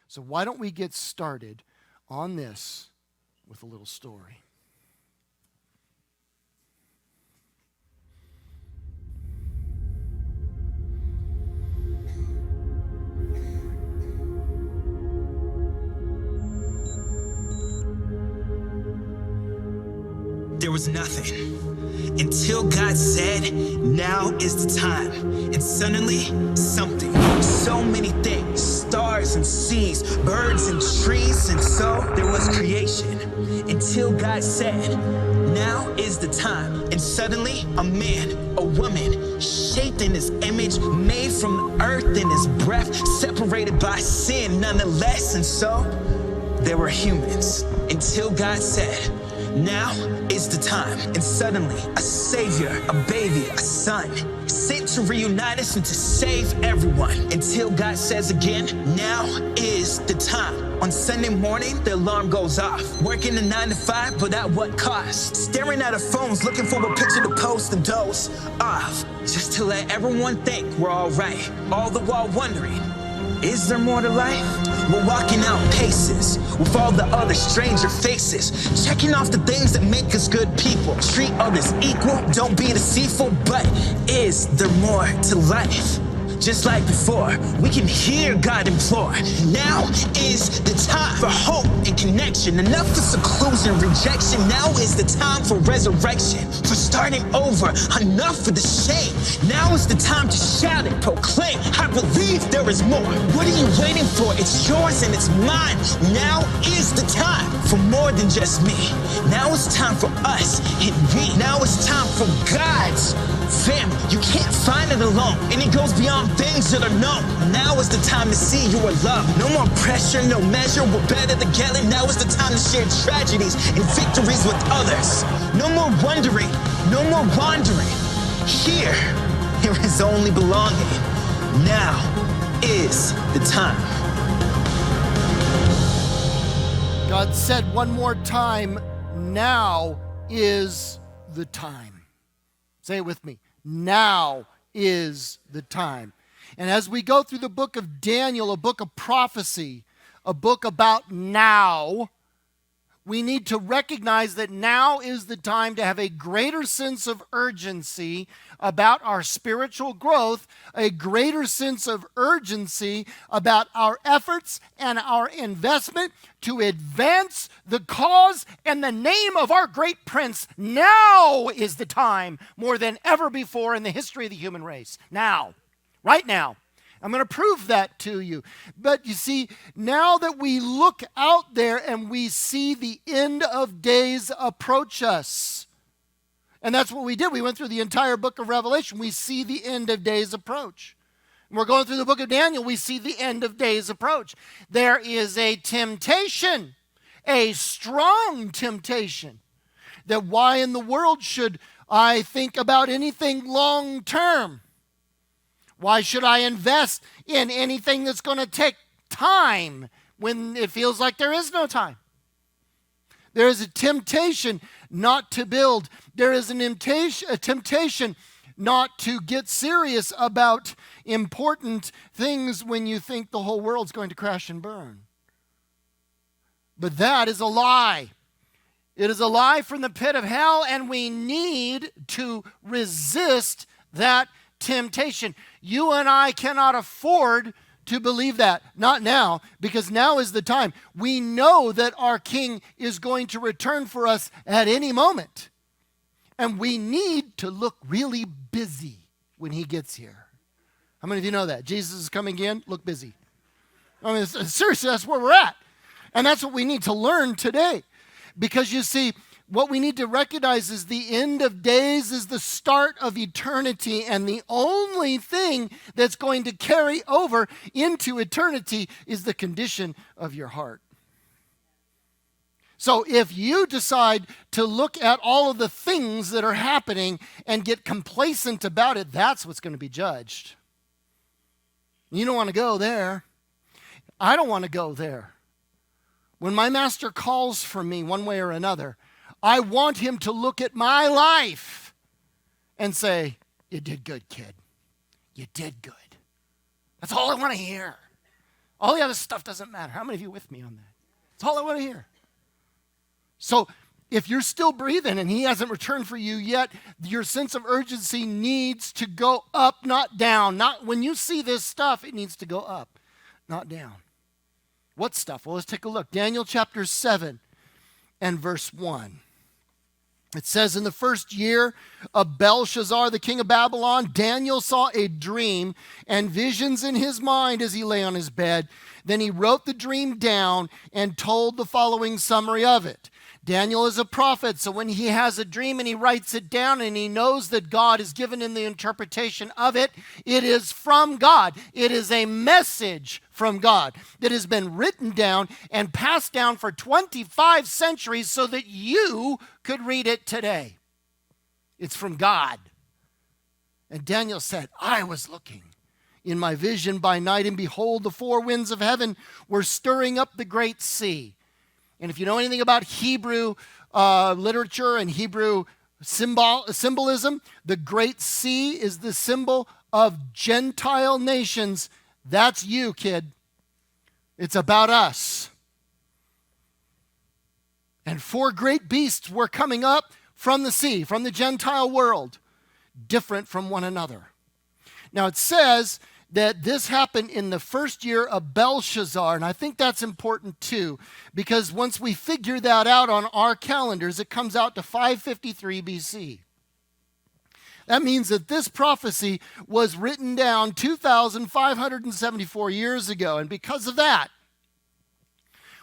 So why don't we get started on this with a little story? There was nothing until God said, now is the time. And suddenly, something. So many things, stars and seas, birds and trees. And so there was creation until God said, now is the time. And suddenly, a man, a woman, shaped in his image, made from the earth in his breath, separated by sin nonetheless. And so there were humans until God said, now is the time. And suddenly, a savior, a baby, a son, sent to reunite us and to save everyone. Until God says again, now is the time. On Sunday morning, the alarm goes off. Working a 9 to 5, but at what cost? Staring at our phones, looking for a picture to post and doze off. Just to let everyone think we're all right. All the while wondering, is there more to life? We're walking out paces with all the other stranger faces, checking off the things that make us good people. Treat others equal, don't be deceitful, but is there more to life? Just like before, we can hear God implore. Now is the time for hope and connection. Enough for seclusion, rejection. Now is the time for resurrection, for starting over. Enough for the shame. Now is the time to shout and proclaim, I believe there is more. What are you waiting for? It's yours and it's mine. Now is the time for more than just me. Now is time for us and we. Now is time for God's family. You can't find it alone, and it goes beyond things that are known. Now is the time to see you are loved. No more pressure, no measure, we're better together. Now is the time to share tragedies and victories with others. No more wondering, no more wandering. Here is only belonging. Now is the time. God said one more time, now is the time. Say it with me. Now is the time. And as we go through the book of Daniel, a book of prophecy, a book about now, we need to recognize that now is the time to have a greater sense of urgency about our spiritual growth, a greater sense of urgency about our efforts and our investment to advance the cause and the name of our great prince. Now is the time, more than ever before in the history of the human race. Now, right now. I'm going to prove that to you. But you see, now that we look out there and we see the end of days approach us, and that's what we did. We went through the entire book of Revelation. We see the end of days approach. And we're going through the book of Daniel. We see the end of days approach. There is a temptation, a strong temptation, that why in the world should I think about anything long term? Why should I invest in anything that's going to take time when it feels like there is no time? There is a temptation not to build. There is a temptation not to get serious about important things when you think the whole world's going to crash and burn. But that is a lie. It is a lie from the pit of hell, and we need to resist that temptation. You and I cannot afford to believe that. Not now, because now is the time. We know that our King is going to return for us at any moment. And we need to look really busy when he gets here. How many of you know that? Jesus is coming again, look busy. I mean, seriously, that's where we're at. And that's what we need to learn today. Because you see, what we need to recognize is the end of days is the start of eternity, and the only thing that's going to carry over into eternity is the condition of your heart. So if you decide to look at all of the things that are happening and get complacent about it, that's what's going to be judged. You don't want to go there. I don't want to go there. When my master calls for me one way or another, I want him to look at my life and say, you did good, kid. You did good. That's all I want to hear. All the other stuff doesn't matter. How many of you with me on that? That's all I want to hear. So if you're still breathing and he hasn't returned for you yet, your sense of urgency needs to go up, not down. Not when you see this stuff, it needs to go up, not down. What stuff? Well, let's take a look. Daniel chapter 7 and verse 1. It says, in the first year of Belshazzar, the king of Babylon, Daniel saw a dream and visions in his mind as he lay on his bed. Then he wrote the dream down and told the following summary of it. Daniel is a prophet, so when he has a dream and he writes it down and he knows that God has given him the interpretation of it, it is from God. It is a message from God that has been written down and passed down for 25 centuries so that you could read it today. It's from God. And Daniel said, I was looking in my vision by night, and behold, the four winds of heaven were stirring up the great sea. And if you know anything about Hebrew literature and Hebrew symbolism, the great sea is the symbol of Gentile nations. That's you, kid. It's about us. And four great beasts were coming up from the sea, from the Gentile world, different from one another. Now it says that this happened in the first year of Belshazzar, and I think that's important too, because once we figure that out on our calendars, it comes out to 553 BC. That means that this prophecy was written down 2,574 years ago, and because of that,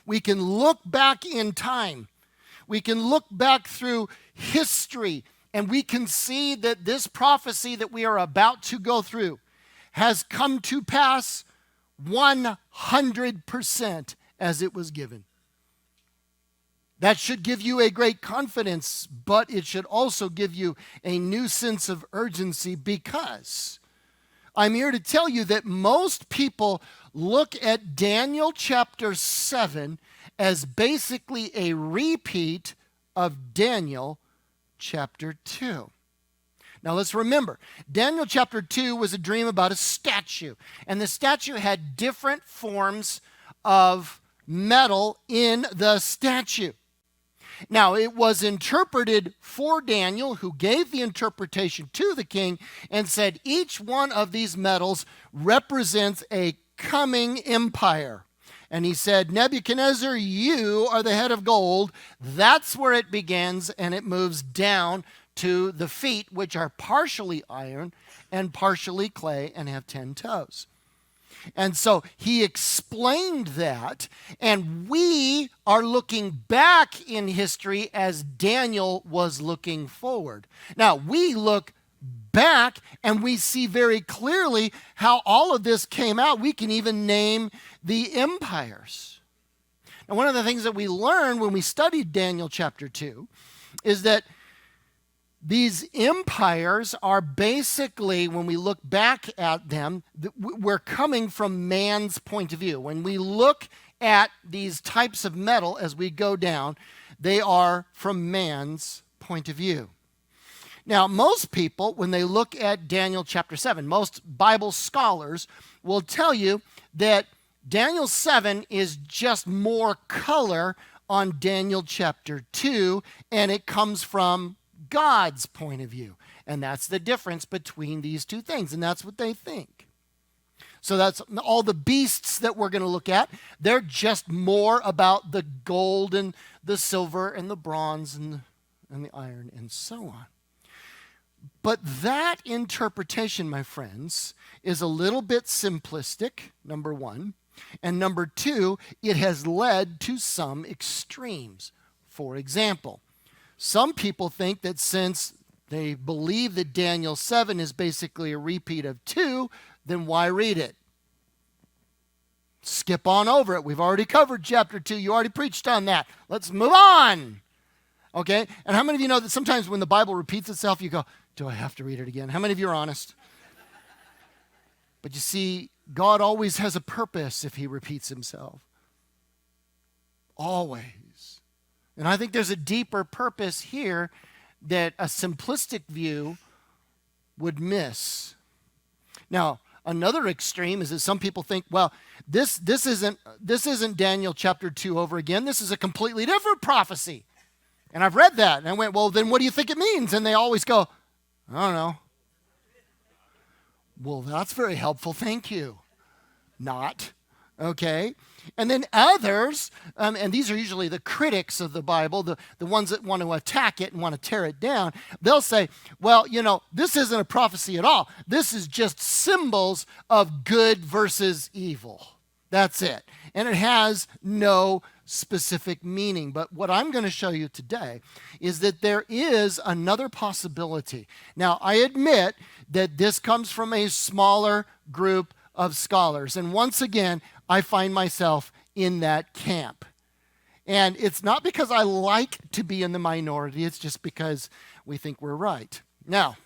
we can look back in time. We can look back through history, and we can see that this prophecy that we are about to go through has come to pass 100% as it was given. That should give you a great confidence, but it should also give you a new sense of urgency, because I'm here to tell you that most people look at Daniel chapter 7 as basically a repeat of Daniel chapter 2. Now let's remember, Daniel chapter 2 was a dream about a statue, and the statue had different forms of metal in the statue. Now it was interpreted for Daniel, who gave the interpretation to the king and said each one of these metals represents a coming empire. And he said, Nebuchadnezzar, you are the head of gold. That's where it begins, and it moves down to the feet, which are partially iron and partially clay and have 10 toes. And so he explained that, and we are looking back in history as Daniel was looking forward. Now, we look back and we see very clearly how all of this came out. We can even name the empires. Now, one of the things that we learned when we studied Daniel chapter 2 is that these empires are basically, when we look back at them, we're coming from man's point of view. When we look at these types of metal as we go down, they are from man's point of view. Now, most people, when they look at Daniel chapter 7, most Bible scholars will tell you that Daniel 7 is just more color on Daniel chapter 2, and it comes from God's point of view. And that's the difference between these two things, and that's what they think. So that's all the beasts that we're going to look at. They're just more about the gold and the silver and the bronze and the iron and so on. But that interpretation, my friends, is a little bit simplistic, number one. And number two, it has led to some extremes. For example, some people think that since they believe that Daniel 7 is basically a repeat of 2, then why read it? Skip on over it. We've already covered chapter 2. You already preached on that. Let's move on. Okay? And how many of you know that sometimes when the Bible repeats itself, you go, do I have to read it again? How many of you are honest? But you see, God always has a purpose if he repeats himself. Always. And I think there's a deeper purpose here that a simplistic view would miss. Now, Another extreme is that some people think, well, this isn't Daniel chapter 2 over again. This is a completely different prophecy. And I've read that. And I went, well, then what do you think it means? And they always go, I don't know. Well, that's very helpful. Thank you. Not. Okay. And then others, and these are usually the critics of the Bible, the ones that want to attack it and want to tear it down, they'll say, well, this isn't a prophecy at all. This is just symbols of good versus evil. That's it. And it has no specific meaning. But what I'm going to show you today is that there is another possibility. Now, I admit that this comes from a smaller group of scholars. And once again, I find myself in that camp. And it's not because I like to be in the minority. It's just because we think we're right. Now,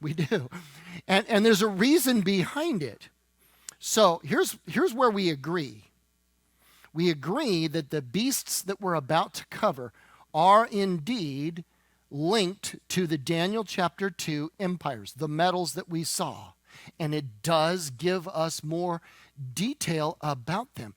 we do. And there's a reason behind it. So here's where we agree. We agree that the beasts that we're about to cover are indeed linked to the Daniel chapter 2 empires, the metals that we saw. And it does give us more detail about them.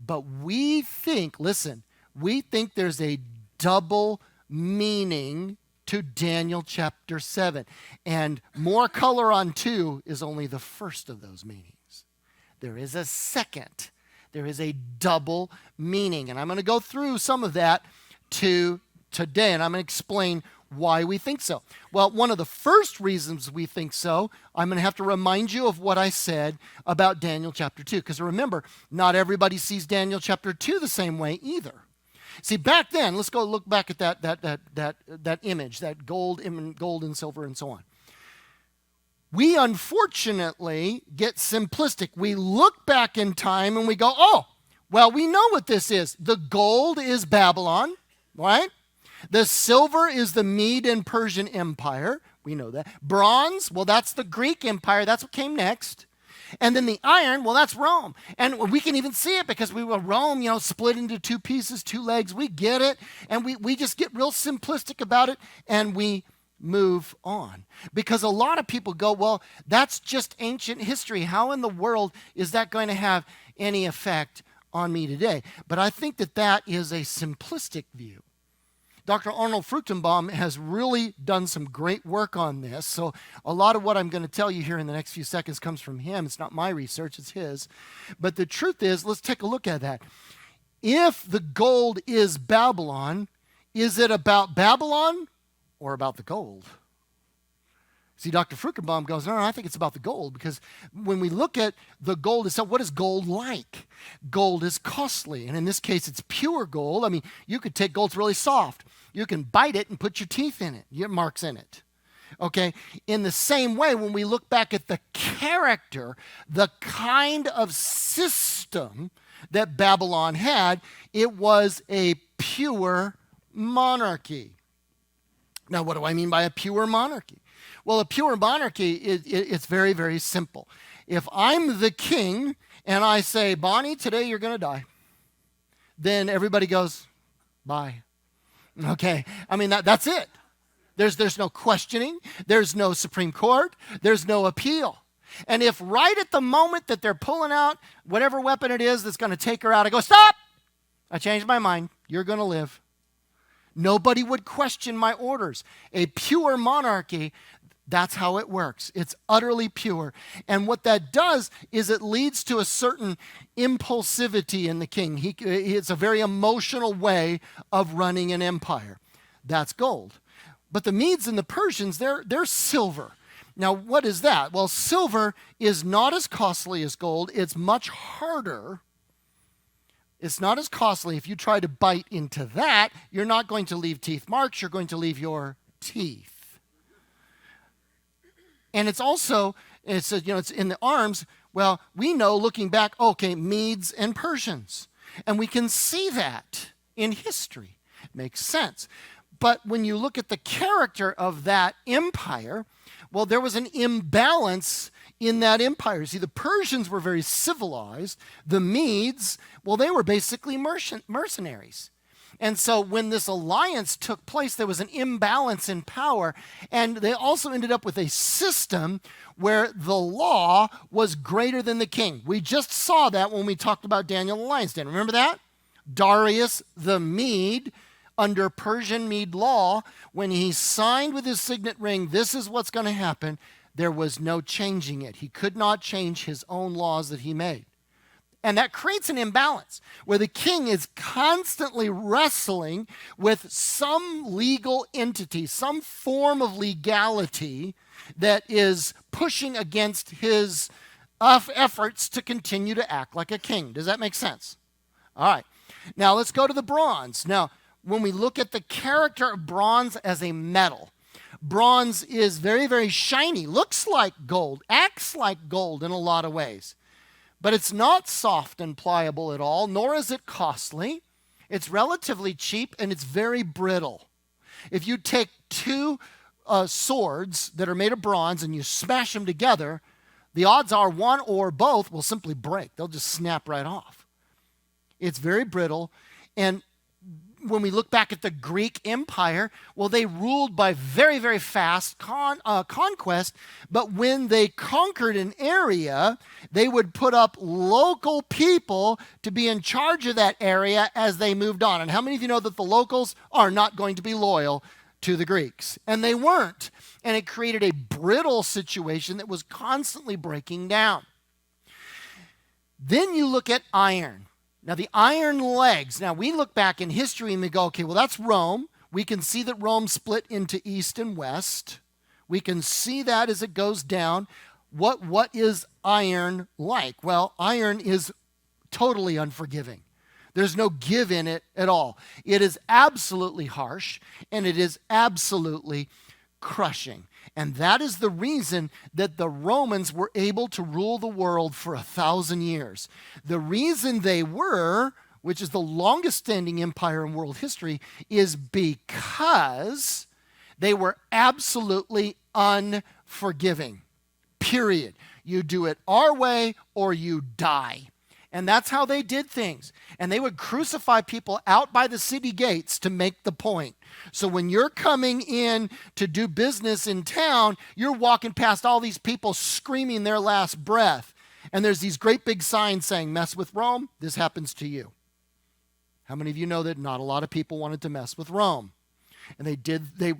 But we think there's a double meaning to Daniel chapter 7. And more color on 2 is only the first of those meanings. There is a second. There is a double meaning. And I'm going to go through some of that today, and I'm going to explain why we think so. Well, one of the first reasons we think so, I'm going to have to remind you of what I said about Daniel chapter 2. Because remember, not everybody sees Daniel chapter 2 the same way either. See, back then, let's go look back at that image, that gold and silver and so on. We unfortunately get simplistic. We look back in time and we go, oh, well, we know what this is. The gold is Babylon, right? The silver is the Mede and Persian Empire. We know that. Bronze, well, that's the Greek Empire. That's what came next. And then the iron, well, that's Rome. And we can even see it because we were Rome, split into two pieces, two legs. We get it. And we just get real simplistic about it. And we move on. Because a lot of people go, well, that's just ancient history. How in the world is that going to have any effect on me today? But I think that is a simplistic view. Dr. Arnold Fruchtenbaum has really done some great work on this. So a lot of what I'm going to tell you here in the next few seconds comes from him. It's not my research, it's his. But the truth is, let's take a look at that. If the gold is Babylon, is it about Babylon or about the gold? See, Dr. Fruchtenbaum goes, no, I think it's about the gold, because when we look at the gold itself, what is gold like? Gold is costly, and in this case, it's pure gold. I mean, you could take gold, it's really soft. You can bite it and put your teeth in it, your marks in it. Okay? In the same way, when we look back at the character, the kind of system that Babylon had, it was a pure monarchy. Now, what do I mean by a pure monarchy? Well, a pure monarchy, it's very, very simple. If I'm the king and I say, Bonnie, today you're going to die, then everybody goes, bye. Okay, I mean, that's it. There's no questioning. There's no Supreme Court. There's no appeal. And if right at the moment that they're pulling out whatever weapon it is that's going to take her out, I go, stop! I changed my mind. You're going to live. Nobody would question my orders. A pure monarchy, that's how it works. It's utterly pure. And what that does is it leads to a certain impulsivity in the king. It's a very emotional way of running an empire. That's gold. But the Medes and the Persians, they're silver. Now, what is that? Well, silver is not as costly as gold. It's much harder. It's not as costly. If you try to bite into that, you're not going to leave teeth marks. You're going to leave your teeth. And it's also, it's in the arms. Well, we know looking back, okay, Medes and Persians. And we can see that in history. It makes sense. But when you look at the character of that empire, well, there was an imbalance in that empire. See, the Persians were very civilized. The Medes, well, they were basically mercenaries. And so when this alliance took place, there was an imbalance in power. And they also ended up with a system where the law was greater than the king. We just saw that when we talked about Daniel the lion's den. Remember that? Darius the Mede, under Persian Mede law, when he signed with his signet ring, this is what's going to happen, there was no changing it. He could not change his own laws that he made. And that creates an imbalance where the king is constantly wrestling with some legal entity, some form of legality that is pushing against his efforts to continue to act like a king. Does that make sense? All right. Now let's go to the bronze. Now, when we look at the character of bronze as a metal, bronze is very, very shiny, looks like gold, acts like gold in a lot of ways. But it's not soft and pliable at all, nor is it costly. It's relatively cheap, and it's very brittle. If you take two swords that are made of bronze and you smash them together, the odds are one or both will simply break. They'll just snap right off. It's very brittle. And when we look back at the Greek Empire, well, they ruled by very, very fast conquest, but when they conquered an area, they would put up local people to be in charge of that area as they moved on. And how many of you know that the locals are not going to be loyal to the Greeks? And they weren't. And it created a brittle situation that was constantly breaking down. Then you look at iron. Now, the iron legs, now we look back in history and we go, okay, well, that's Rome. We can see that Rome split into east and west. We can see that as it goes down. What is iron like? Well, iron is totally unforgiving. There's no give in it at all. It is absolutely harsh, and it is absolutely crushing. And that is the reason that the Romans were able to rule the world for 1,000 years. The reason they were, which is the longest standing empire in world history, is because they were absolutely unforgiving. Period. You do it our way or you die. And that's how they did things. And they would crucify people out by the city gates to make the point. So when you're coming in to do business in town, you're walking past all these people screaming their last breath. And there's these great big signs saying, mess with Rome, this happens to you. How many of you know that not a lot of people wanted to mess with Rome? And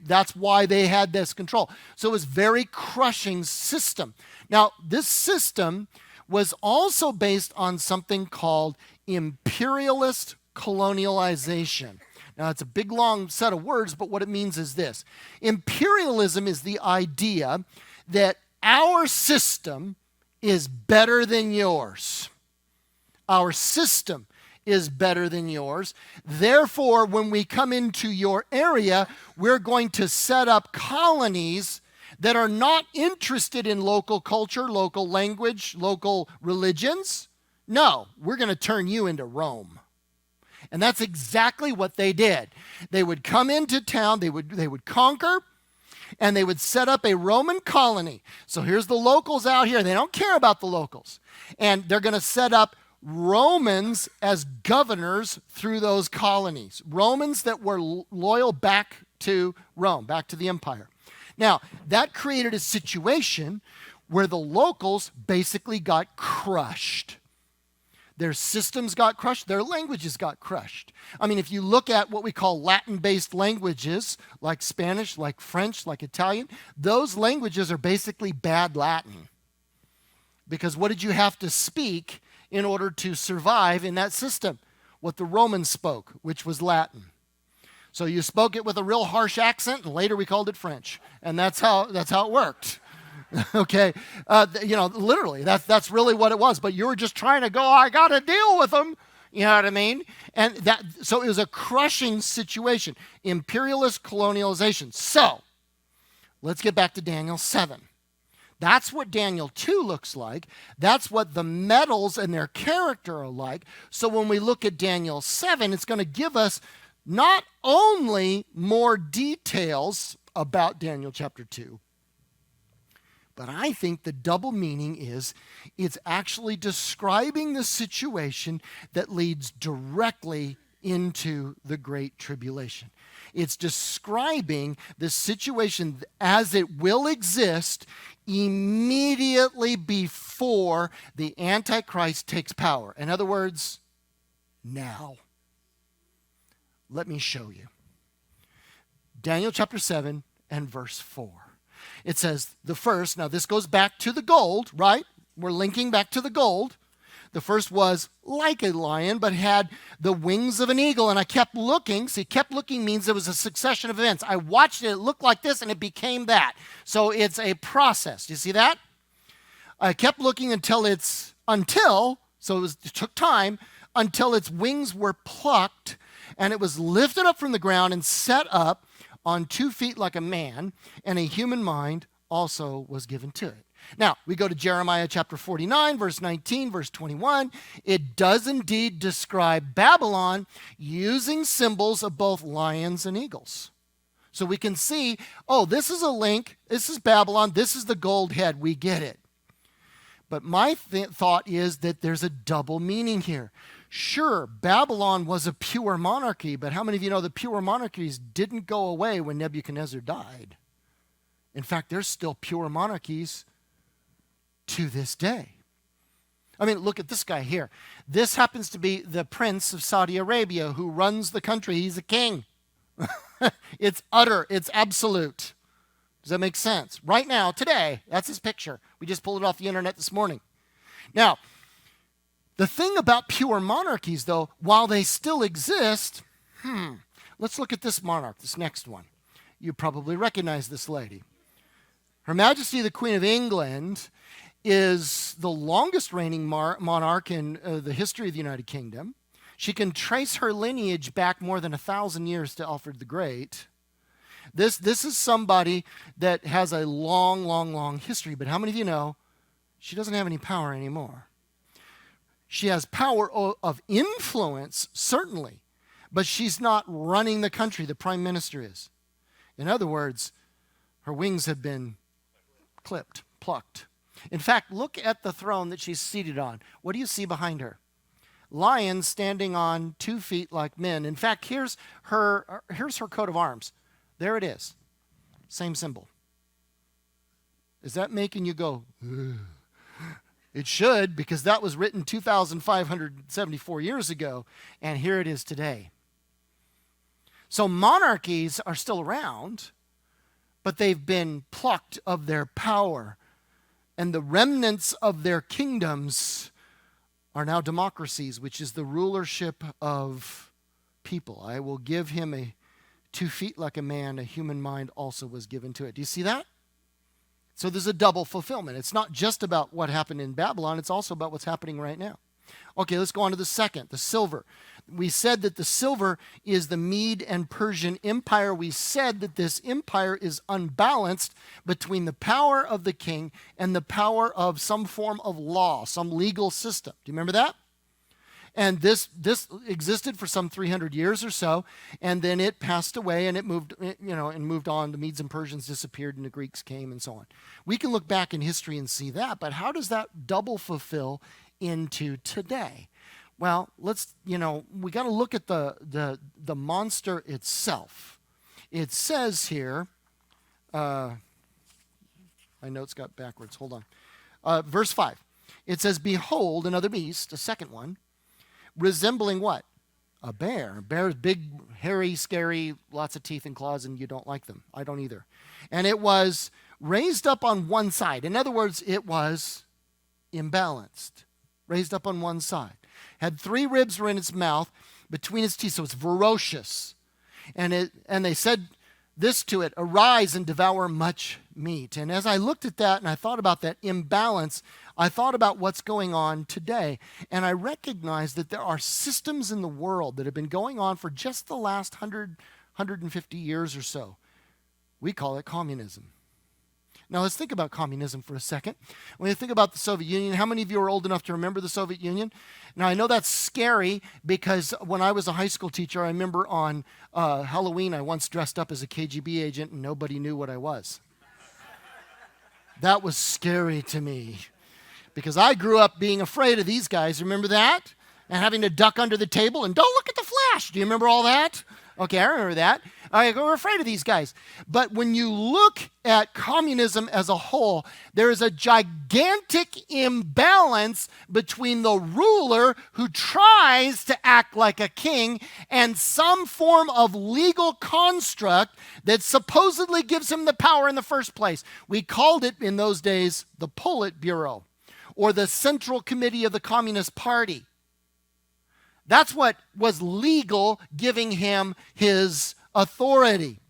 that's why they had this control. So it was a very crushing system. Now, this system was also based on something called imperialist colonialization. Now, it's a big, long set of words, but what it means is this. Imperialism is the idea that our system is better than yours. Our system is better than yours. Therefore, when we come into your area, we're going to set up colonies that are not interested in local culture, local language, local religions. No, we're going to turn you into Rome. And that's exactly what they did. They would come into town, they would conquer, and they would set up a Roman colony. So here's the locals out here. They don't care about the locals. And they're going to set up Romans as governors through those colonies. Romans that were loyal back to Rome, back to the empire. Now, that created a situation where the locals basically got crushed. Their systems got crushed. Their languages got crushed. I mean, if you look at what we call Latin-based languages, like Spanish, like French, like Italian, those languages are basically bad Latin. Because what did you have to speak in order to survive in that system? What the Romans spoke, which was Latin. So you spoke it with a real harsh accent, and later we called it French. And that's how it worked. Okay? Literally, that's really what it was. But you were just trying to go, I got to deal with them. You know what I mean? And so it was a crushing situation. Imperialist colonialization. So, let's get back to Daniel 7. That's what Daniel 2 looks like. That's what the metals and their character are like. So when we look at Daniel 7, it's going to give us not only more details about Daniel chapter 2, but I think the double meaning is it's actually describing the situation that leads directly into the Great Tribulation. It's describing the situation as it will exist immediately before the Antichrist takes power. In other words, now. Let me show you. Daniel chapter 7 and verse 4. It says, the first, now this goes back to the gold, right? We're linking back to the gold. The first was like a lion, but had the wings of an eagle. And I kept looking. See, kept looking means there was a succession of events. I watched it. It looked like this, and it became that. So it's a process. Do you see that? I kept looking so it took time, until its wings were plucked, and it was lifted up from the ground and set up on 2 feet like a man, and a human mind also was given to it. Now, we go to Jeremiah chapter 49, verse 19, verse 21. It does indeed describe Babylon using symbols of both lions and eagles. So we can see, this is a link. This is Babylon. This is the gold head. We get it. But my thought is that there's a double meaning here. Sure, Babylon was a pure monarchy, but how many of you know the pure monarchies didn't go away when Nebuchadnezzar died? In fact, there's still pure monarchies to this day. I mean, look at this guy here. This happens to be the prince of Saudi Arabia who runs the country. He's a king. It's utter. It's absolute. Does that make sense? Right now, today, that's his picture. We just pulled it off the internet this morning. Now, the thing about pure monarchies, though, while they still exist, let's look at this monarch, this next one. You probably recognize this lady. Her Majesty the Queen of England is the longest reigning monarch in the history of the United Kingdom. She can trace her lineage back more than 1,000 years to Alfred the Great. This is somebody that has a long, long, long history. But how many of you know she doesn't have any power anymore? She has power of influence, certainly, but she's not running the country. The prime minister is. In other words, her wings have been clipped, plucked. In fact, look at the throne that she's seated on. What do you see behind her? Lions standing on 2 feet like men. In fact, here's her coat of arms. There it is. Same symbol. Is that making you go, ugh? It should, because that was written 2,574 years ago, and here it is today. So monarchies are still around, but they've been plucked of their power, and the remnants of their kingdoms are now democracies, which is the rulership of people. I will give him 2 feet like a man, a human mind also was given to it. Do you see that? So there's a double fulfillment. It's not just about what happened in Babylon, it's also about what's happening right now. Okay, let's go on to the second, the silver. We said that the silver is the Mede and Persian Empire. We said that this empire is unbalanced between the power of the king and the power of some form of law, some legal system. Do you remember that? And this existed for some 300 years or so, and then it passed away, and it moved on. The Medes and Persians disappeared, and the Greeks came, and so on. We can look back in history and see that, but how does that double fulfill into today? Well, we got to look at the monster itself. It says here, my notes got backwards. Hold on. Verse 5. It says, "Behold, another beast," a second one, resembling what? A bear. A bear is big, hairy, scary, lots of teeth and claws, and you don't like them. I don't either. And it was raised up on one side. In other words, it was imbalanced. Raised up on one side. Had 3 ribs were in its mouth between its teeth, so it's ferocious. And they said this to it, "Arise and devour much meat." And as I looked at that and I thought about that imbalance, I thought about what's going on today. And I recognized that there are systems in the world that have been going on for just the last 150 years or so. We call it communism. Now let's think about communism for a second. When you think about the Soviet Union, how many of you are old enough to remember the Soviet Union? Now I know that's scary because when I was a high school teacher, I remember on Halloween I once dressed up as a KGB agent and nobody knew what I was. That was scary to me because I grew up being afraid of these guys. Remember that? And having to duck under the table and don't look at the flash. flash. Do you remember all that? Okay, I remember that. We're afraid of these guys. But when you look at communism as a whole, there is a gigantic imbalance between the ruler who tries to act like a king and some form of legal construct that supposedly gives him the power in the first place. We called it in those days the Politburo, or the Central Committee of the Communist Party. That's what was legal, giving him his authority.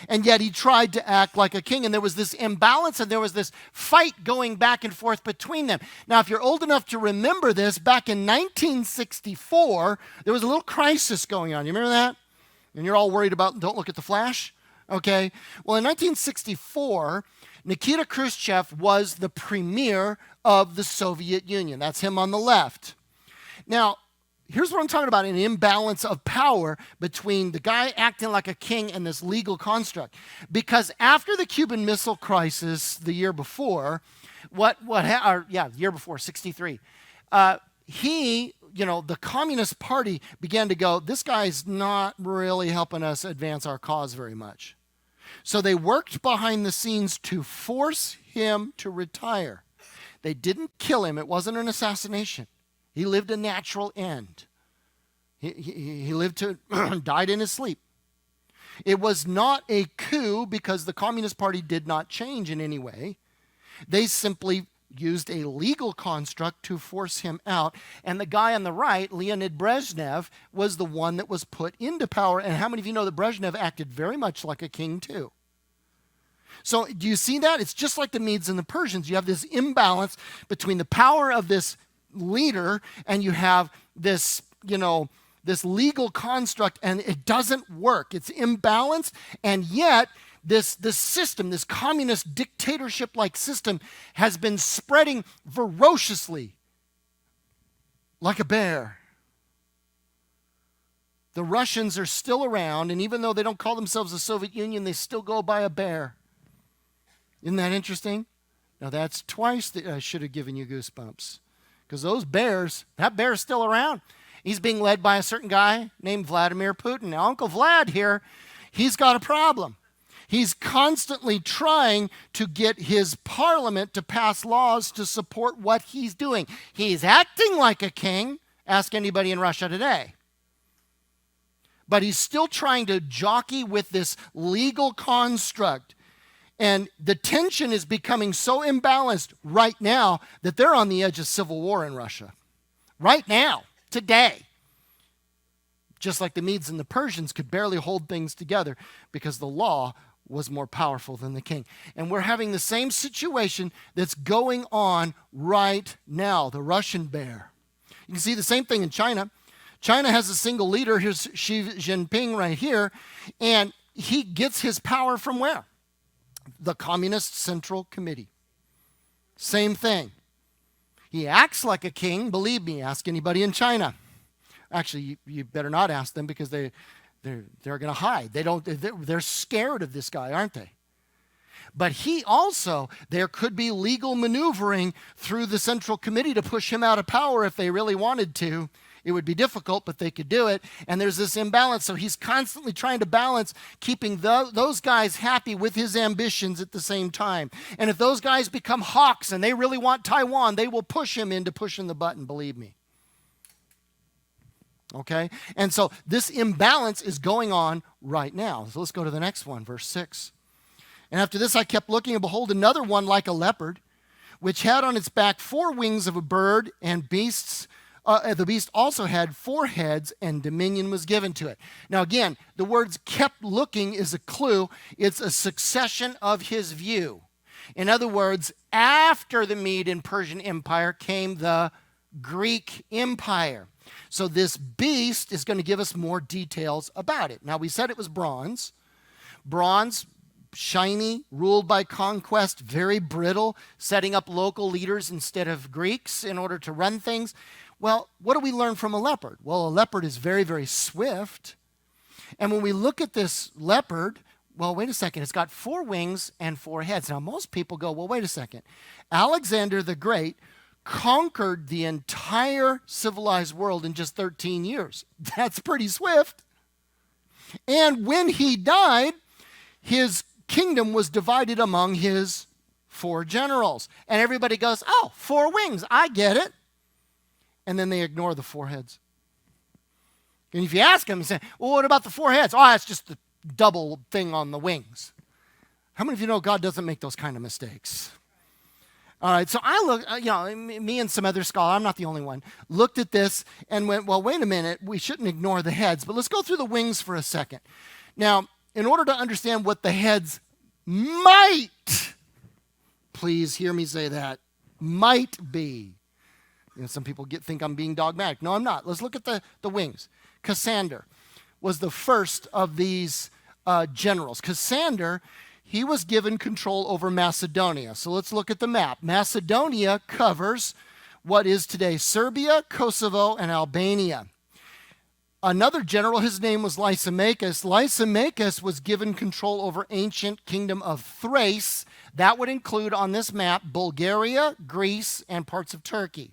And yet he tried to act like a king, and there was this imbalance, and there was this fight going back and forth between them. Now, if you're old enough to remember this, back in 1964, there was a little crisis going on. You remember that? And you're all worried about, don't look at the flash? Okay. Well, in 1964, Nikita Khrushchev was the premier of the Soviet Union. That's him on the left. Now, here's what I'm talking about, an imbalance of power between the guy acting like a king and this legal construct. Because after the Cuban Missile Crisis the year before, the year before, 63, the Communist Party began to go, this guy's not really helping us advance our cause very much. So they worked behind the scenes to force him to retire. They didn't kill him. It wasn't an assassination. He lived a natural end. He lived to died in his sleep. It was not a coup because the Communist Party did not change in any way. They simply used a legal construct to force him out. And the guy on the right, Leonid Brezhnev, was the one that was put into power. And how many of you know that Brezhnev acted very much like a king too? So do you see that? It's just like the Medes and the Persians. You have this imbalance between the power of this leader and you have this, this legal construct, and it doesn't work. It's imbalanced, and yet this system, this communist dictatorship-like system, has been spreading ferociously like a bear. The Russians are still around, and even though they don't call themselves the Soviet Union, they still go by a bear. Isn't that interesting? Now that's twice that I should have given you goosebumps. Because that bear's still around. He's being led by a certain guy named Vladimir Putin. Now, Uncle Vlad here, he's got a problem. He's constantly trying to get his parliament to pass laws to support what he's doing. He's acting like a king. Ask anybody in Russia today. But he's still trying to jockey with this legal construct. And the tension is becoming so imbalanced right now that they're on the edge of civil war in Russia. Right now, today. Just like the Medes and the Persians could barely hold things together because the law was more powerful than the king. And we're having the same situation that's going on right now, the Russian bear. You can see the same thing in China. China has a single leader. Here's Xi Jinping right here. And he gets his power from where? The Communist Central Committee. Same thing. He acts like a king. Believe me, ask anybody in China. Actually, you better not ask them because they're going to hide. They're scared of this guy, aren't they? But there could be legal maneuvering through the Central Committee to push him out of power if they really wanted to. It would be difficult, but they could do it. And there's this imbalance. So he's constantly trying to balance keeping those guys happy with his ambitions at the same time. And if those guys become hawks and they really want Taiwan, they will push him into pushing the button, believe me. Okay? And so this imbalance is going on right now. So let's go to the next one, verse 6. And after this I kept looking, and behold, another one like a leopard, which had on its back 4 wings of a bird, and beasts. The beast also had 4 heads, and dominion was given to it. Now again, the words kept looking is a clue. It's a succession of his view. In other words, after the Mede and Persian Empire came the Greek Empire. So this beast is going to give us more details about it. Now we said it was bronze. Bronze, shiny, ruled by conquest, very brittle, setting up local leaders instead of Greeks in order to run things. Well, what do we learn from a leopard? Well, a leopard is very, very swift. And when we look at this leopard, well, wait a second, it's got 4 wings and 4 heads. Now, most people go, well, wait a second. Alexander the Great conquered the entire civilized world in just 13 years. That's pretty swift. And when he died, his kingdom was divided among his 4 generals. And everybody goes, oh, 4 wings, I get it. And then they ignore the 4 heads. And if you ask them, you say, well, what about the 4 heads? Oh, that's just the double thing on the wings. How many of you know God doesn't make those kind of mistakes? All right, so I look, me and some other scholar, I'm not the only one, looked at this and went, well, wait a minute, we shouldn't ignore the heads, but let's go through the wings for a second. Now, in order to understand what the heads might, please hear me say that, might be. Some people think I'm being dogmatic. No, I'm not. Let's look at the wings. Cassander was the first of these generals. Cassander, he was given control over Macedonia. So let's look at the map. Macedonia covers what is today Serbia, Kosovo, and Albania. Another general, his name was Lysimachus. Lysimachus was given control over ancient kingdom of Thrace. That would include on this map Bulgaria, Greece, and parts of Turkey.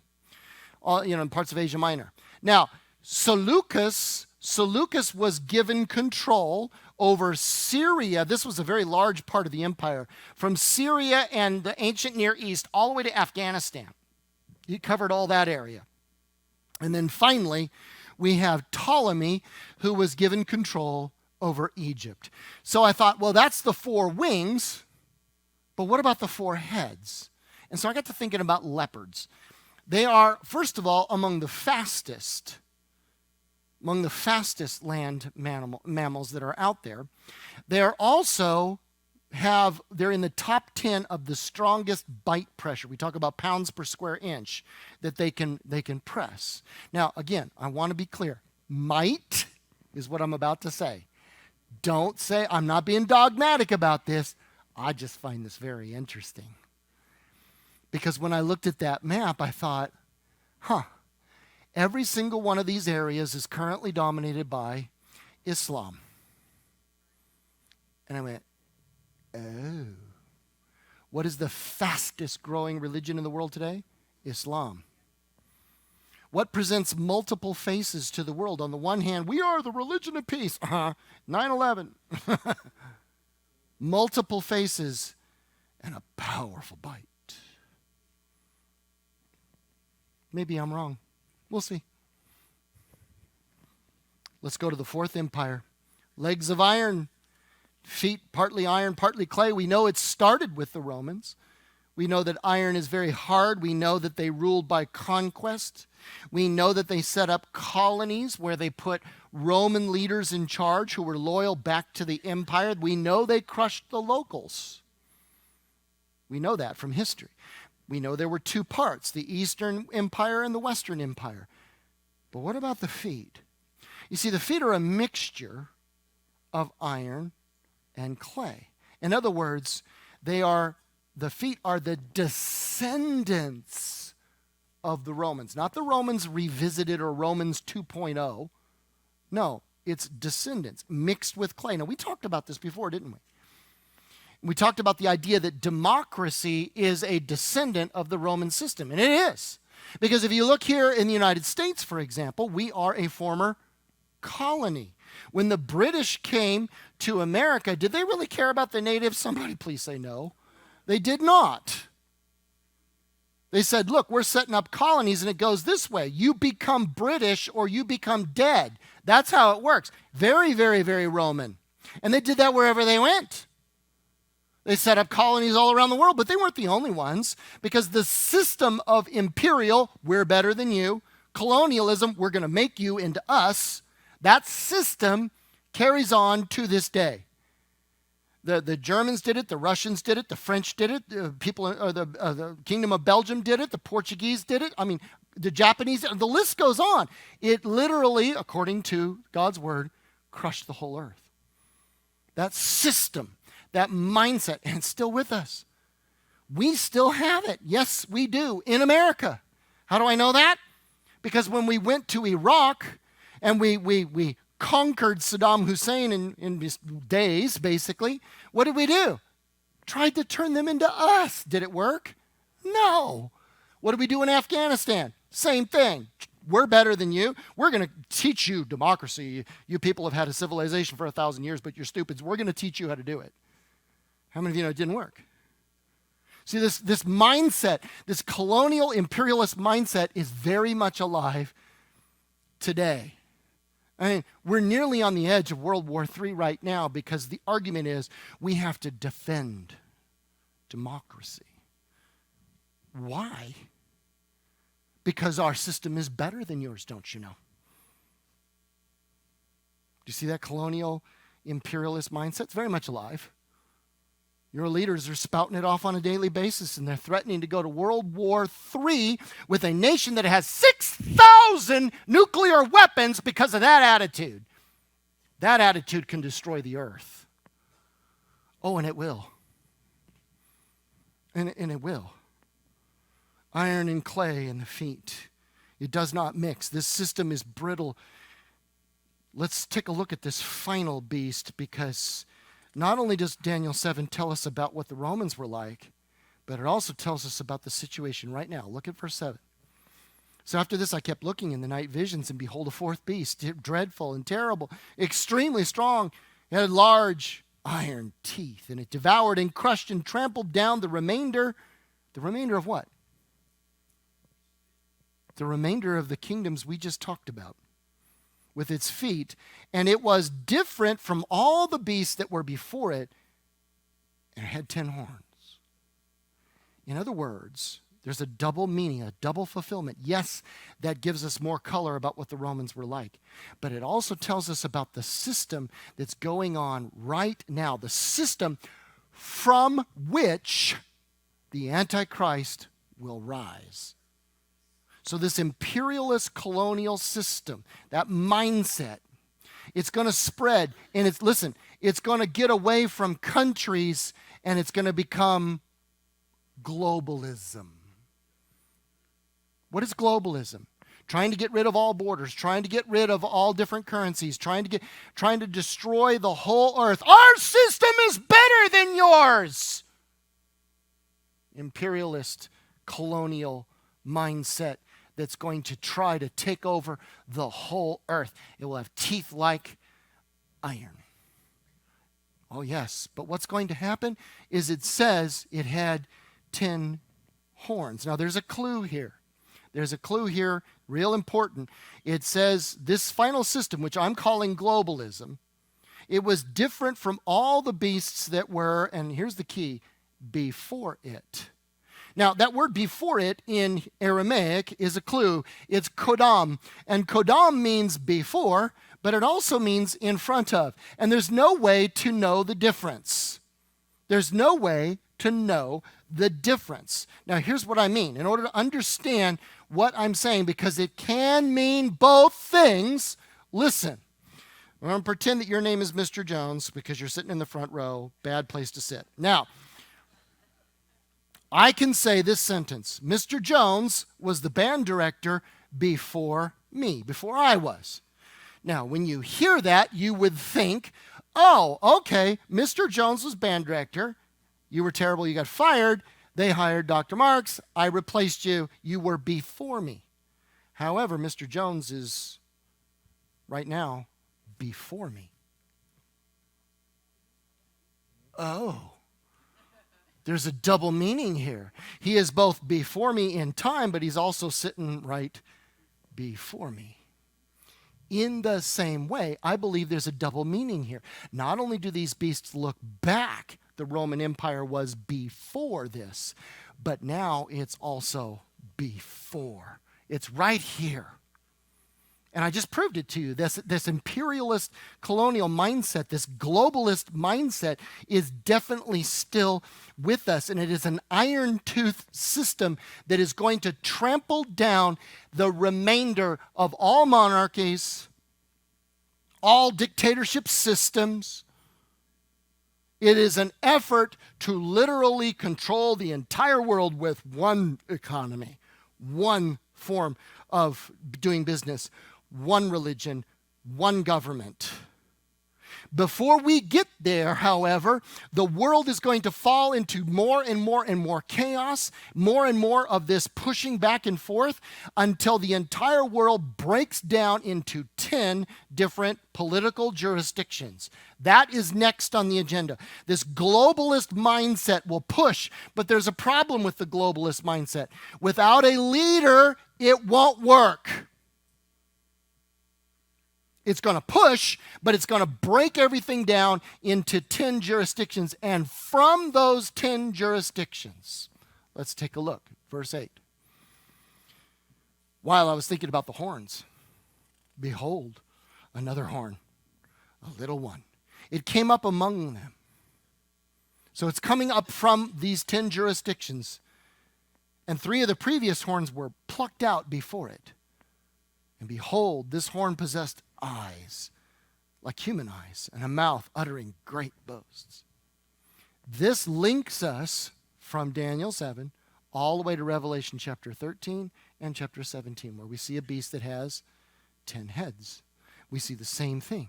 And parts of Asia Minor. Now, Seleucus was given control over Syria. This was a very large part of the empire. From Syria and the ancient Near East all the way to Afghanistan. He covered all that area. And then finally, we have Ptolemy, who was given control over Egypt. So I thought, well, that's the 4 wings, but what about the 4 heads? And so I got to thinking about leopards. They are, first of all, among the fastest land mammals that are out there. They are also they're in the top 10 of the strongest bite pressure. We talk about pounds per square inch that they can press. Now, again, I want to be clear. Might is what I'm about to say. Don't say, I'm not being dogmatic about this. I just find this very interesting. Because when I looked at that map, I thought, every single one of these areas is currently dominated by Islam. And I went, oh. What is the fastest growing religion in the world today? Islam. What presents multiple faces to the world? On the one hand, we are the religion of peace. 9/11. Multiple faces and a powerful bite. Maybe I'm wrong. We'll see. Let's go to the 4th empire. Legs of iron, feet partly iron, partly clay. We know it started with the Romans. We know that iron is very hard. We know that they ruled by conquest. We know that they set up colonies where they put Roman leaders in charge who were loyal back to the empire. We know they crushed the locals. We know that from history. We know there were 2 parts, the Eastern Empire and the Western Empire. But what about the feet? You see, the feet are a mixture of iron and clay. In other words, the feet are the descendants of the Romans. Not the Romans revisited or Romans 2.0. No, it's descendants mixed with clay. Now, we talked about this before, didn't we? We talked about the idea that democracy is a descendant of the Roman system, and it is. Because if you look here in the United States, for example, we are a former colony. When the British came to America, did they really care about the natives? Somebody please say no. They did not. They said, look, we're setting up colonies, and it goes this way. You become British or you become dead. That's how it works. Very, very, very Roman. And they did that wherever they went. They set up colonies all around the world, but they weren't the only ones, because the system of imperial, we're better than you, colonialism, we're going to make you into us, that system carries on to this day. The Germans did it, the Russians did it, the French did it, the Kingdom of Belgium did it, the Portuguese did it, the Japanese, the list goes on. It literally, according to God's word, crushed the whole earth. That system, that mindset, and it's still with us. We still have it. Yes, we do, in America. How do I know that? Because when we went to Iraq and we conquered Saddam Hussein in his days, basically, what did we do? Tried to turn them into us. Did it work? No. What did we do in Afghanistan? Same thing. we're better than you. We're going to teach you democracy. You people have had a civilization for 1,000 years, but you're stupids. We're going to teach you how to do it. How many of you know it didn't work? See, this mindset, this colonial imperialist mindset is very much alive today. I mean, we're nearly on the edge of World War III right now because the argument is we have to defend democracy. Why? Because our system is better than yours, don't you know? Do you see that colonial imperialist mindset? It's very much alive. Your leaders are spouting it off on a daily basis, and they're threatening to go to World War III with a nation that has 6,000 nuclear weapons because of that attitude. That attitude can destroy the earth. Oh, and it will. And it will. Iron and clay in the feet. It does not mix. This system is brittle. Let's take a look at this final beast, because not only does Daniel 7 tell us about what the Romans were like, but it also tells us about the situation right now. Look at verse 7. So after this I kept looking in the night visions, and behold, a fourth beast, dreadful and terrible, extremely strong. It had large iron teeth, and it devoured and crushed and trampled down the remainder of what? The remainder of the kingdoms we just talked about with its feet, and it was different from all the beasts that were before it, and it had 10 horns. In other words, there's a double meaning, a double fulfillment. Yes, that gives us more color about what the Romans were like, but it also tells us about the system that's going on right now, the system from which the Antichrist will rise. So this imperialist colonial system, that mindset, it's going to spread, and it's going to get away from countries, and it's going to become globalism. What is globalism? Trying to get rid of all borders, trying to get rid of all different currencies, trying to destroy the whole earth. Our system is better than yours. Imperialist colonial mindset that's going to try to take over the whole earth. It will have teeth like iron. Oh yes, but what's going to happen is it says it had 10 horns. Now there's a clue here. There's a clue here, real important. It says this final system, which I'm calling globalism, it was different from all the beasts that were, and here's the key, before it. Now, that word before it in Aramaic is a clue. It's kodam. And kodam means before, but it also means in front of. And there's no way to know the difference. There's no way to know the difference. Now, here's what I mean. In order to understand what I'm saying, because it can mean both things, listen. I'm going to pretend that your name is Mr. Jones because you're sitting in the front row. Bad place to sit. Now, I can say this sentence: Mr. Jones was the band director before me, before I was. Now, when you hear that, you would think, oh, okay, Mr. Jones was band director. You were terrible, you got fired. They hired Dr. Marks. I replaced you. You were before me. However, Mr. Jones is right now before me. Oh. There's a double meaning here. He is both before me in time, but he's also sitting right before me. In the same way, I believe there's a double meaning here. Not only do these beasts look back, the Roman Empire was before this, but now it's also before. It's right here. And I just proved it to you. This imperialist colonial mindset, this globalist mindset is definitely still with us. And it is an iron-tooth system that is going to trample down the remainder of all monarchies, all dictatorship systems. It is an effort to literally control the entire world with one economy, one form of doing business, one religion, one government. Before we get there, however, the world is going to fall into more and more and more chaos, more and more of this pushing back and forth until the entire world breaks down into 10 different political jurisdictions. That is next on the agenda. This globalist mindset will push, but there's a problem with the globalist mindset. Without a leader, it won't work. It's going to push, but it's going to break everything down into 10 jurisdictions. And from those 10 jurisdictions, let's take a look. Verse 8. While I was thinking about the horns, behold, another horn, a little one. It came up among them. So it's coming up from these 10 jurisdictions. And 3 of the previous horns were plucked out before it. And behold, this horn possessed eyes, like human eyes, and a mouth uttering great boasts. This links us from Daniel 7 all the way to Revelation chapter 13 and chapter 17, where we see a beast that has 10 heads. We see the same thing.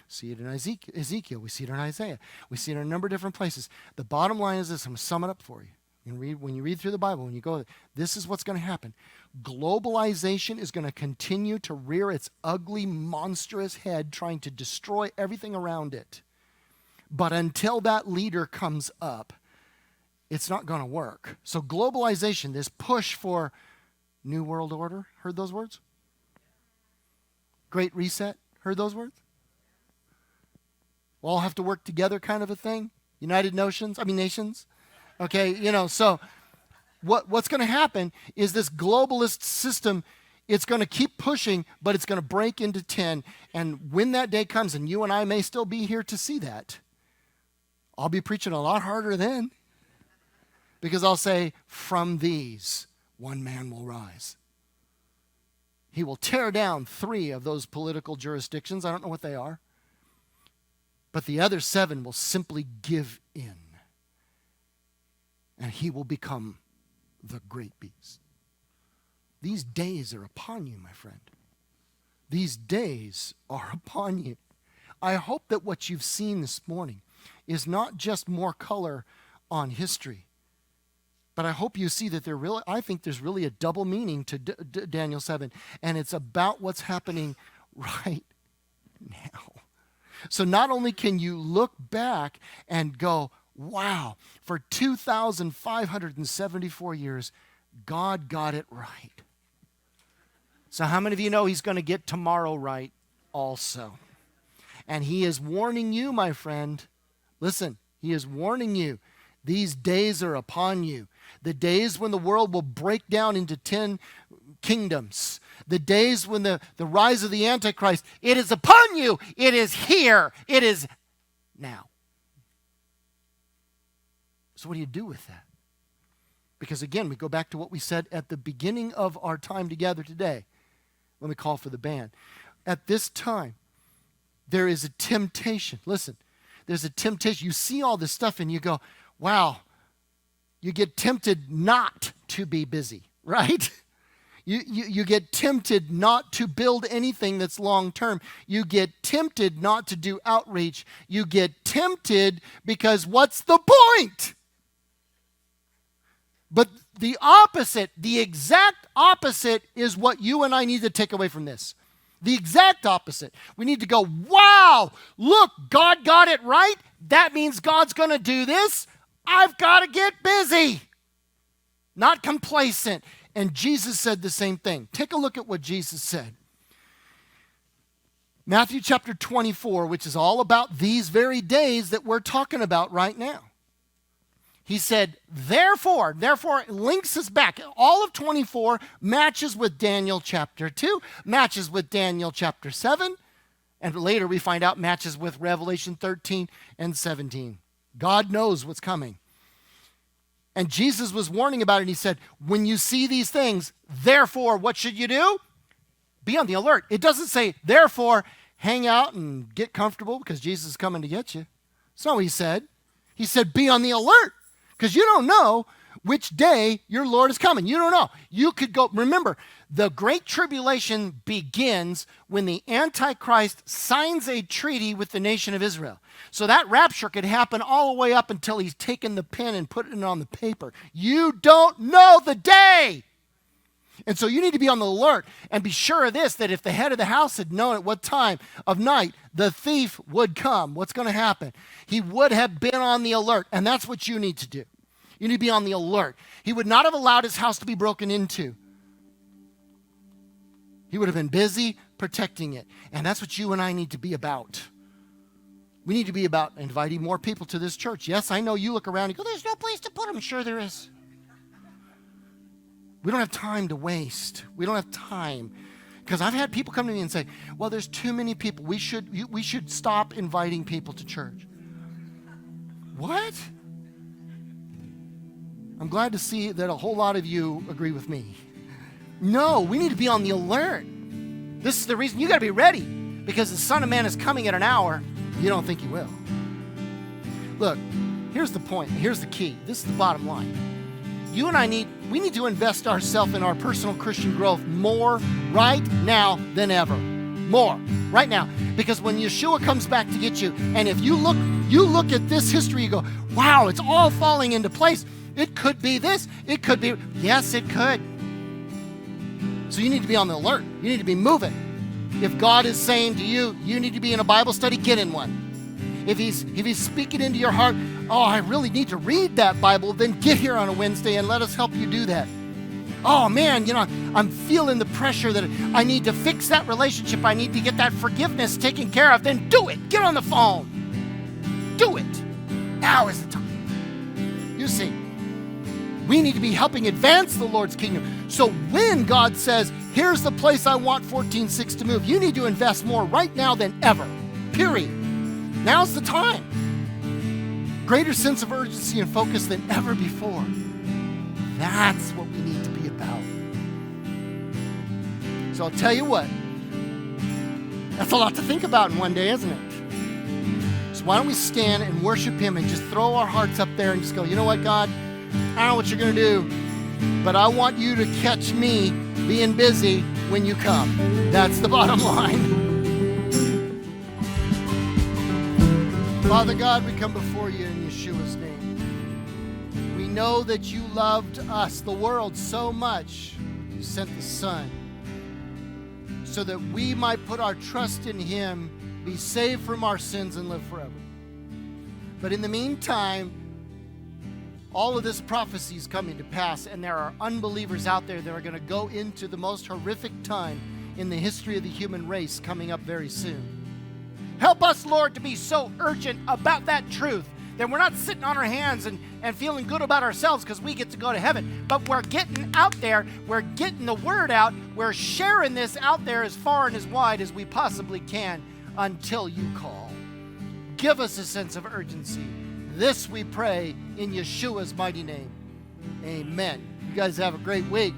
See it in Ezekiel. We see it in Isaiah. We see it in a number of different places. The bottom line is this. I'm going to sum it up for you. When you read through the Bible, when you go, this is what's going to happen. Globalization is going to continue to rear its ugly, monstrous head, trying to destroy everything around it. But until that leader comes up, it's not going to work. So globalization, this push for New World Order, heard those words? Great Reset, heard those words? We'll all have to work together kind of a thing. Nations. Okay, so what's going to happen is this globalist system, it's going to keep pushing, but it's going to break into 10. And when that day comes, and you and I may still be here to see that, I'll be preaching a lot harder then. Because I'll say, from these, one man will rise. He will tear down 3 of those political jurisdictions. I don't know what they are. But the other 7 will simply give in. And he will become the great beast. These days are upon you, my friend. These days are upon you. I hope that what you've seen this morning is not just more color on history, but I hope you see that I think there's really a double meaning to Daniel 7, and it's about what's happening right now. So not only can you look back and go, wow, for 2,574 years, God got it right. So how many of you know he's going to get tomorrow right also? And he is warning you, my friend. Listen, he is warning you. These days are upon you. The days when the world will break down into 10 kingdoms. The days when the rise of the Antichrist, it is upon you. It is here. It is now. So what do you do with that? Because again, we go back to what we said at the beginning of our time together today. Let me call for the band. At this time, there is a temptation. Listen, there's a temptation. You see all this stuff and you go, wow, you get tempted not to be busy, right? You get tempted not to build anything that's long term. You get tempted not to do outreach. You get tempted because what's the point? But the opposite, the exact opposite is what you and I need to take away from this. The exact opposite. We need to go, wow, look, God got it right. That means God's going to do this. I've got to get busy. Not complacent. And Jesus said the same thing. Take a look at what Jesus said. Matthew chapter 24, which is all about these very days that we're talking about right now. He said, therefore, it links us back. All of 24 matches with Daniel chapter 2, matches with Daniel chapter 7, and later we find out matches with Revelation 13 and 17. God knows what's coming. And Jesus was warning about it, and he said, when you see these things, therefore, what should you do? Be on the alert. It doesn't say, therefore, hang out and get comfortable because Jesus is coming to get you. That's not what he said. He said, be on the alert. Because you don't know which day your Lord is coming. You don't know. You could go, remember, the Great Tribulation begins when the Antichrist signs a treaty with the nation of Israel. So that rapture could happen all the way up until he's taken the pen and put it on the paper. You don't know the day. And so you need to be on the alert and be sure of this, that if the head of the house had known at what time of night the thief would come, what's going to happen? He would have been on the alert, and that's what you need to do. You need to be on the alert. He would not have allowed his house to be broken into. He would have been busy protecting it. And that's what you and I need to be about. We need to be about inviting more people to this church. Yes, I know you look around and go, there's no place to put them. Sure there is. We don't have time to waste. We don't have time. Because I've had people come to me and say, well, there's too many people. We should stop inviting people to church. What? I'm glad to see that a whole lot of you agree with me. No, we need to be on the alert. This is the reason you got to be ready, because the Son of Man is coming at an hour you don't think he will. Look, here's the point. Here's the key. This is the bottom line. You and I need to invest ourselves in our personal Christian growth more right now than ever. More right now. Because when Yeshua comes back to get you, and if you look at this history, you go, wow, it's all falling into place. It could be this. It could be, yes, it could. So you need to be on the alert. You need to be moving. If God is saying to you, you need to be in a Bible study, get in one. If he's speaking into your heart, oh, I really need to read that Bible, then get here on a Wednesday and let us help you do that. Oh man, I'm feeling the pressure that I need to fix that relationship. I need to get that forgiveness taken care of. Then do it. Get on the phone. Do it. Now is the time. You see, we need to be helping advance the Lord's kingdom. So when God says, here's the place I want 14:6 to move, you need to invest more right now than ever. Period. Now's the time. Greater sense of urgency and focus than ever before. That's what we need to be about. So I'll tell you what, that's a lot to think about in one day, isn't it? So why don't we stand and worship him and just throw our hearts up there and just go, you know what, God? I don't know what you're going to do, but I want you to catch me being busy when you come. That's the bottom line. Father God, we come before you in Yeshua's name. We know that you loved us, the world, so much, you sent the Son, so that we might put our trust in him, be saved from our sins, and live forever. But in the meantime, all of this prophecy is coming to pass, and there are unbelievers out there that are going to go into the most horrific time in the history of the human race coming up very soon. Help us, Lord, to be so urgent about that truth that we're not sitting on our hands and feeling good about ourselves because we get to go to heaven, but we're getting out there, we're getting the word out, we're sharing this out there as far and as wide as we possibly can until you call. Give us a sense of urgency. This we pray in Yeshua's mighty name. Amen. You guys have a great week.